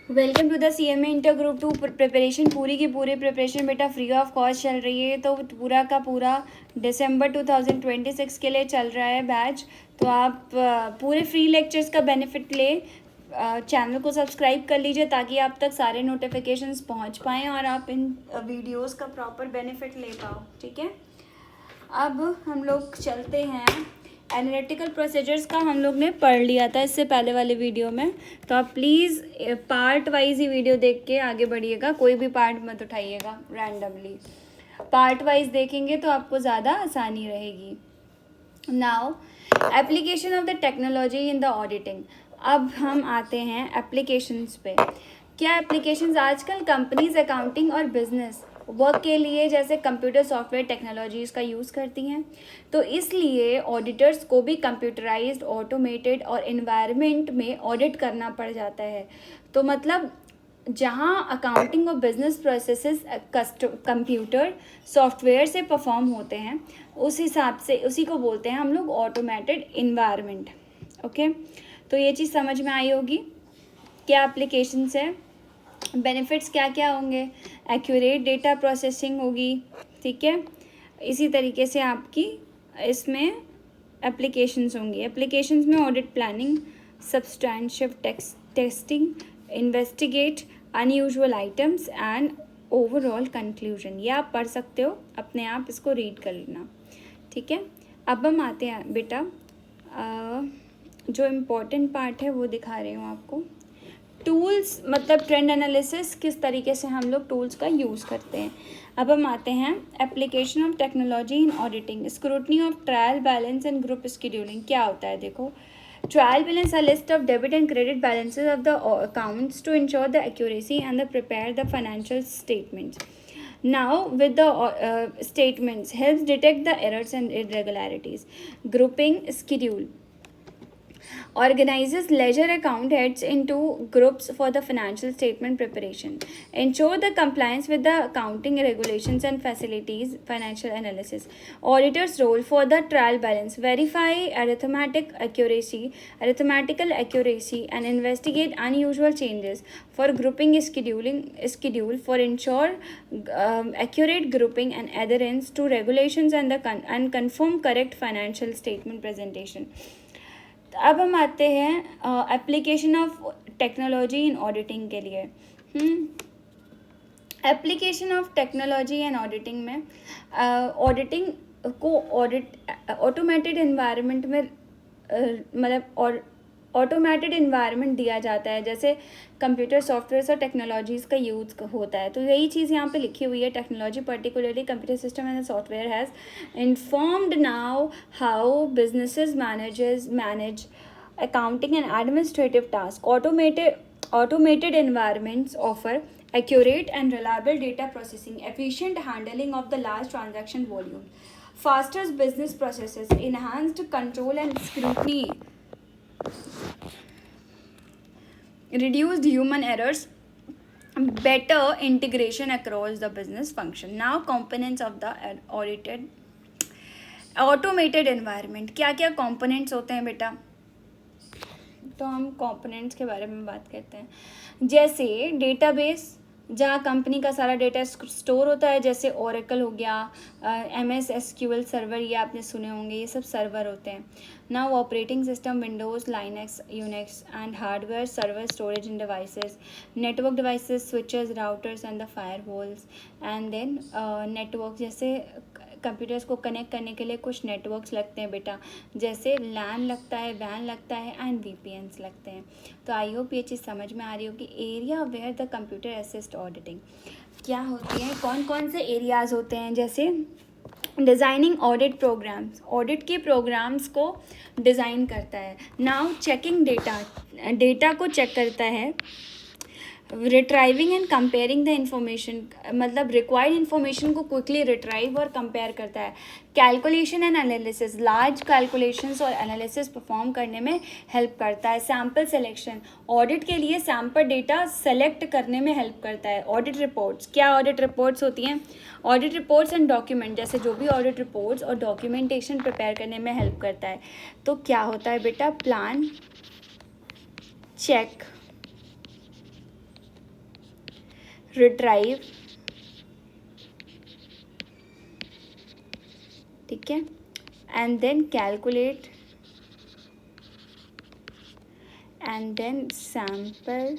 Welcome to the CMA inter group 2 preparation. पूरी की पूरी प्रिपरेशन बेटा फ्री ऑफ कॉस्ट चल रही है। तो पूरा का पूरा दिसंबर 2026 के लिए चल रहा है बैच। तो आप पूरे फ्री लेक्चर्स का बेनिफिट ले चैनल को सब्सक्राइब कर लीजिए ताकि आप तक सारे नोटिफिकेशंस पहुंच पाएँ और आप इन वीडियोस का प्रॉपर बेनिफिट ले पाओ। ठीक है, अब हम लोग चलते हैं। एनालिटिकल प्रोसीजर्स का हम लोग ने पढ़ लिया था इससे पहले वाले वीडियो में। तो आप please part wise he video देख के आगे बढ़िएगा, कोई भी पार्ट मत उठाइएगा रैंडमली। पार्ट वाइज देखेंगे तो आपको ज़्यादा आसानी रहेगी। Now application of the technology in the auditing. अब हम आते हैं एप्लीकेशंस पे। क्या एप्लीकेशंस आजकल कंपनीज अकाउंटिंग और बिजनेस वर्क के लिए जैसे कंप्यूटर सॉफ्टवेयर टेक्नोलॉजीज़ का यूज़ करती हैं, तो इसलिए ऑडिटर्स को भी कंप्यूटराइज्ड, ऑटोमेटेड और इन्वायरमेंट में ऑडिट करना पड़ जाता है। तो मतलब जहाँ अकाउंटिंग और बिजनेस प्रोसेसेस कंप्यूटर सॉफ्टवेयर से परफॉर्म होते हैं, उस हिसाब से उसी को बोलते हैं हम लोग ऑटोमेटेड इन्वायरमेंट। ओके, तो ये चीज़ समझ में आई होगी। क्या एप्लीकेशंस है, बेनिफिट्स क्या क्या होंगे, एक्यूरेट डेटा प्रोसेसिंग होगी। ठीक है, इसी तरीके से आपकी इसमें एप्लीकेशंस होंगी। एप्लीकेशंस में audit planning, substantive testing, investigate unusual items and overall conclusion. ये आप पढ़ सकते हो, अपने आप इसको रीड कर लेना। ठीक है, अब हम आते हैं बेटा जो इम्पोर्टेंट पार्ट है वो दिखा रही हूँ आपको। टूल्स मतलब ट्रेंड एनालिसिस, किस तरीके से हम लोग टूल्स का यूज़ करते हैं। अब हम आते हैं application of technology in auditing, scrutiny of trial balance and group scheduling. क्या होता है देखो, trial balance a list of debit and credit balances of the accounts to ensure the accuracy and the prepare the financial statements. Now with the statements helps detect the errors and irregularities. Grouping schedule organizes ledger account heads into groups for the financial statement preparation, ensure the compliance with the accounting regulations and facilities financial analysis. Auditor's role for the trial balance, verify arithmetical accuracy and investigate unusual changes. For grouping schedule for ensure accurate grouping and adherence to regulations and confirm correct financial statement presentation. अब हम आते हैं application of technology in auditing के लिए। Application of technology and auditing में auditing को automated environment में मतलब ऑटोमेटेड इन्वायरमेंट दिया जाता है, जैसे कंप्यूटर सॉफ्टवेयर और टेक्नोलॉजीज़ का यूज़ होता है। तो यही चीज़ यहाँ पे लिखी हुई है, technology particularly computer system and software has informed now how businesses manage accounting and administrative tasks. Automated environments offer accurate and reliable data processing, efficient handling of the large transaction volume, faster business processes, enhanced control and scrutiny, reduced human errors, better integration across the business function. Now components of the audited automated environment. क्या क्या components होते हैं बेटा, तो हम components के बारे में बात करते हैं। जैसे डेटाबेस, जहाँ कंपनी का सारा डेटा स्टोर होता है, जैसे ओरेकल हो गया, MS SQL सर्वर, ये आपने सुने होंगे, ये सब सर्वर होते हैं। Now operating system, Windows, Linux, Unix and hardware, server, storage and devices, network devices, switches, routers and the firewalls. And then network, जैसे कंप्यूटर्स को कनेक्ट करने के लिए कुछ नेटवर्क्स लगते हैं बेटा, जैसे लैन लगता है, वैन लगता है एंड VPNs लगते हैं। तो आई होप ये चीज़ समझ में आ रही होगी। Area where the computer assist auditing क्या होती है, कौन कौन से एरियाज़ होते हैं, जैसे डिज़ाइनिंग ऑडिट प्रोग्राम्स, ऑडिट के प्रोग्राम्स को डिज़ाइन करता है। नाउ चेकिंग डेटा को चेक करता है। Retrieving and comparing the information, मतलब रिक्वायर्ड इन्फॉर्मेशन को क्विकली रिट्राइव और कंपेयर करता है। Calculation and analysis, large calculations और एनालिसिस परफॉर्म करने में हेल्प करता है। सैम्पल सिलेक्शन, ऑडिट के लिए सैम्पल डेटा सेलेक्ट करने में हेल्प करता है। ऑडिट रिपोर्ट्स, क्या ऑडिट रिपोर्ट्स होती हैं, ऑडिट रिपोर्ट्स एंड डॉक्यूमेंट, जैसे जो भी ऑडिट रिपोर्ट्स और डॉक्यूमेंटेशन प्रिपेयर करने में हेल्प करता है। तो क्या होता है बेटा, प्लान, चेक, रिट्राइव, ठीक है, and then calculate, and then sample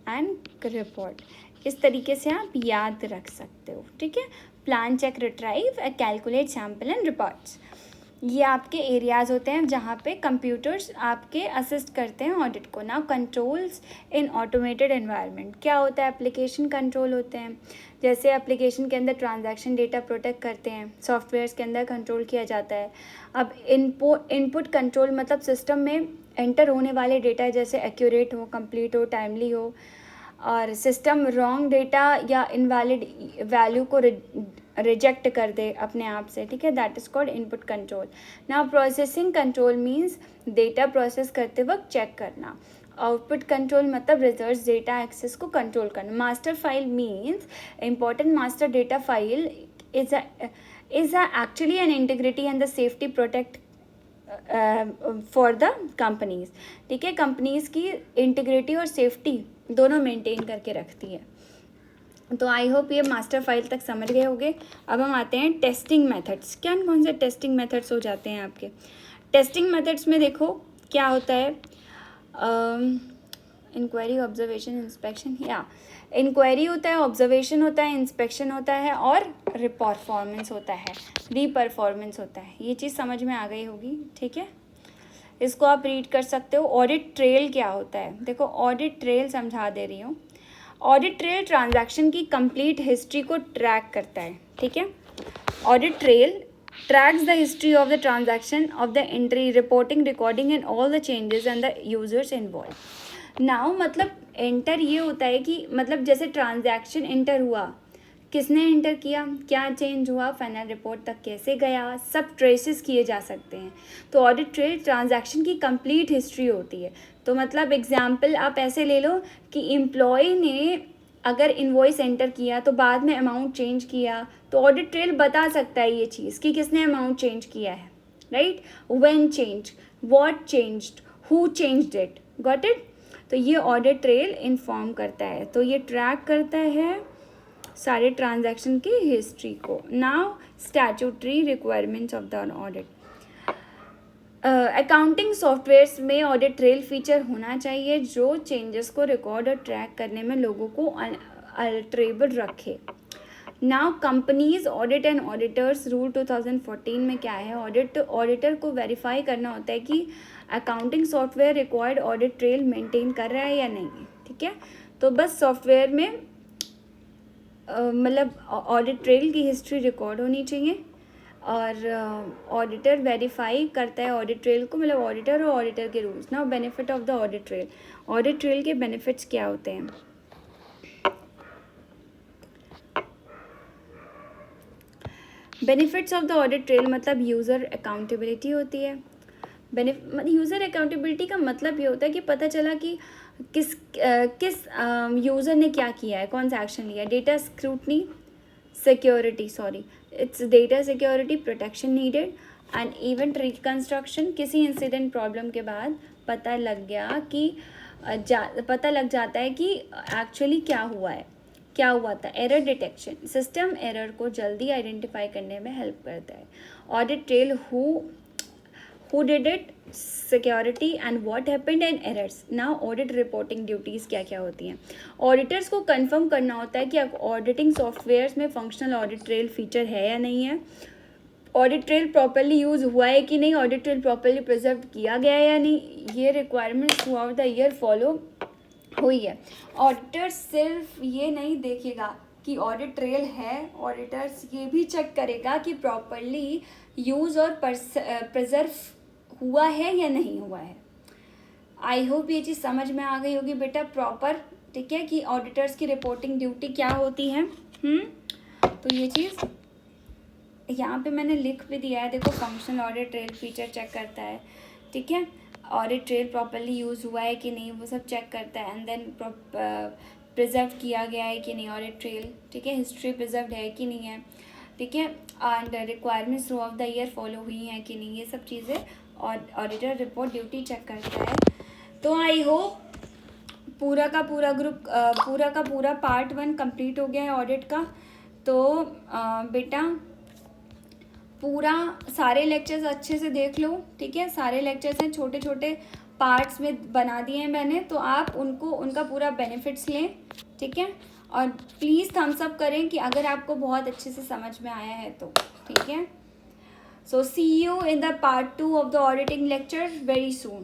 and report. इस तरीके से आप याद रख सकते हो, ठीक है। Plan, check, retrieve, calculate, sample and reports, ये आपके एरियाज़ होते हैं जहाँ पे कंप्यूटर्स आपके असिस्ट करते हैं ऑडिट को। Now controls in automated environment, क्या होता है? एप्लीकेशन कंट्रोल होते हैं, जैसे एप्लीकेशन के अंदर ट्रांजैक्शन डेटा प्रोटेक्ट करते हैं, सॉफ्टवेयर्स के अंदर कंट्रोल किया जाता है। अब इनपुट कंट्रोल मतलब सिस्टम में एंटर होने वाले डेटा जैसे एक्यूरेट हो, कंप्लीट हो, टाइमली हो, और सिस्टम रॉन्ग डेटा या इनवैलिड वैल्यू को रिजेक्ट कर दे अपने आप से, ठीक है, that is called input control. Now processing control means data process करते वक्त चेक करना। आउटपुट कंट्रोल मतलब रिजल्ट्स डेटा एक्सेस को कंट्रोल करना। Master file means important master data file is actually an integrity and the safety protect for the companies, ठीक है, companies की integrity और सेफ्टी दोनों मेंटेन करके रखती है। तो आई होप ये मास्टर फाइल तक समझ गए होंगे। अब हम आते हैं टेस्टिंग मेथड्स। क्या कौन से टेस्टिंग मेथड्स हो जाते हैं आपके? टेस्टिंग मेथड्स में देखो क्या होता है, इंक्वायरी, ऑब्जर्वेशन, इंस्पेक्शन, या इंक्वायरी होता है, ऑब्जर्वेशन होता है, इंस्पेक्शन होता है और परफॉर्मेंस होता है, रीपरफॉर्मेंस होता है। ये चीज़ समझ में आ गई होगी, ठीक है, इसको आप रीड कर सकते हो। ऑडिट ट्रेल क्या होता है? देखो ऑडिट ट्रेल समझा दे रही हूँ। ऑडिट ट्रेल ट्रांजैक्शन की कंप्लीट हिस्ट्री को ट्रैक करता है, ठीक है। Audit trail tracks the history of the transaction, of the entry, reporting, recording and all the changes and the users involved. Now मतलब एंटर ये होता है कि मतलब जैसे ट्रांजैक्शन एंटर हुआ, किसने एंटर किया, क्या चेंज हुआ, फाइनल रिपोर्ट तक कैसे गया, सब ट्रेसेस किए जा सकते हैं। तो ऑडिट ट्रेल ट्रांजैक्शन की कंप्लीट हिस्ट्री होती है। तो मतलब एग्जाम्पल आप ऐसे ले लो कि एम्प्लॉय ने अगर इनवॉइस एंटर किया तो बाद में अमाउंट चेंज किया, तो ऑडिट ट्रेल बता सकता है ये चीज़ कि किसने अमाउंट चेंज किया है, right, when change, what changed, who changed it, got it. तो ये ऑडिट ट्रेल इन्फॉर्म करता है, तो ये ट्रैक करता है सारे ट्रांजैक्शन की हिस्ट्री को। Now statutory requirements of the audit. Accounting softwares में ऑडिट ट्रेल फीचर होना चाहिए जो चेंजेस को रिकॉर्ड और ट्रैक करने में लोगों को अल्टरेबल रखे। Now companies audit and auditors rule 2014 में क्या है, ऑडिटर को वेरीफाई करना होता है कि accounting software required audit trail maintain कर रहा है या नहीं, ठीक है। तो बस सॉफ्टवेयर में मतलब ऑडिट ट्रेल की हिस्ट्री रिकॉर्ड होनी चाहिए और ऑडिटर वेरीफाई करता है ऑडिट ट्रेल को, मतलब ऑडिटर और ऑडिटर के rules. Now benefit of the audit trail. Audit trail के बेनिफिट्स क्या होते हैं? Benefits of the audit trail मतलब यूज़र अकाउंटेबिलिटी होती है। यूज़र अकाउंटेबिलिटी का मतलब ये होता है कि पता चला कि किस यूज़र ने क्या किया है, कौन सा एक्शन लिया है। Data scrutiny, security, sorry, it's data security protection needed and event reconstruction. किसी इंसिडेंट प्रॉब्लम के बाद पता लग गया कि पता लग जाता है कि एक्चुअली क्या हुआ था। एरर डिटेक्शन, सिस्टम एरर को जल्दी आइडेंटिफाई करने में हेल्प करता है। Audit trail, who did it, security and what happened and errors. Now audit reporting duties क्या क्या होती हैं? ऑडिटर्स को कंफर्म करना होता है कि ऑडिटिंग सॉफ्टवेयर्स में फंक्शनल ऑडिट ट्रेल फीचर है या नहीं है, ऑडिट ट्रेल प्रॉपर्ली यूज़ हुआ है कि नहीं, ऑडिट ट्रेल प्रॉपर्ली प्रिजर्व किया गया है या नहीं, ये requirements through out the year follow हुई है। ऑडिटर सिर्फ ये नहीं देखेगा कि ऑडिट ट्रेल है, ऑडिटर्स ये भी चेक करेगा कि प्रॉपर्ली यूज़ और प्रिजर्व हुआ है या नहीं हुआ है। आई होप ये चीज़ समझ में आ गई होगी बेटा प्रॉपर, ठीक है, कि ऑडिटर्स की रिपोर्टिंग ड्यूटी क्या होती है। तो ये चीज़ यहाँ पे मैंने लिख भी दिया है, देखो functional audit trail feature check करता है, ठीक है, ऑडिट ट्रेल प्रॉपर्ली यूज़ हुआ है कि नहीं वो सब चेक करता है, एंड देन प्रिजर्व किया गया है कि नहीं ऑडिट ट्रेल, ठीक है, हिस्ट्री प्रिजर्व है कि नहीं है, ठीक है, and requirements through out the year follow हुई हैं कि नहीं, ये सब चीज़ें और ऑडिटर रिपोर्ट ड्यूटी चेक करता है। तो आई होप पूरा का पूरा ग्रुप पूरा का पूरा पार्ट 1 कंप्लीट हो गया है ऑडिट का। तो बेटा पूरा सारे लेक्चर्स अच्छे से देख लो, ठीक है। सारे लेक्चर्स हैं, छोटे छोटे पार्ट्स में बना दिए हैं मैंने, तो आप उनको उनका पूरा बेनिफिट्स लें, ठीक है। और प्लीज़ थम्स अप करें कि अगर आपको बहुत अच्छे से समझ में आया है तो, ठीक है। So see you in the part 2 of the auditing lecture very soon.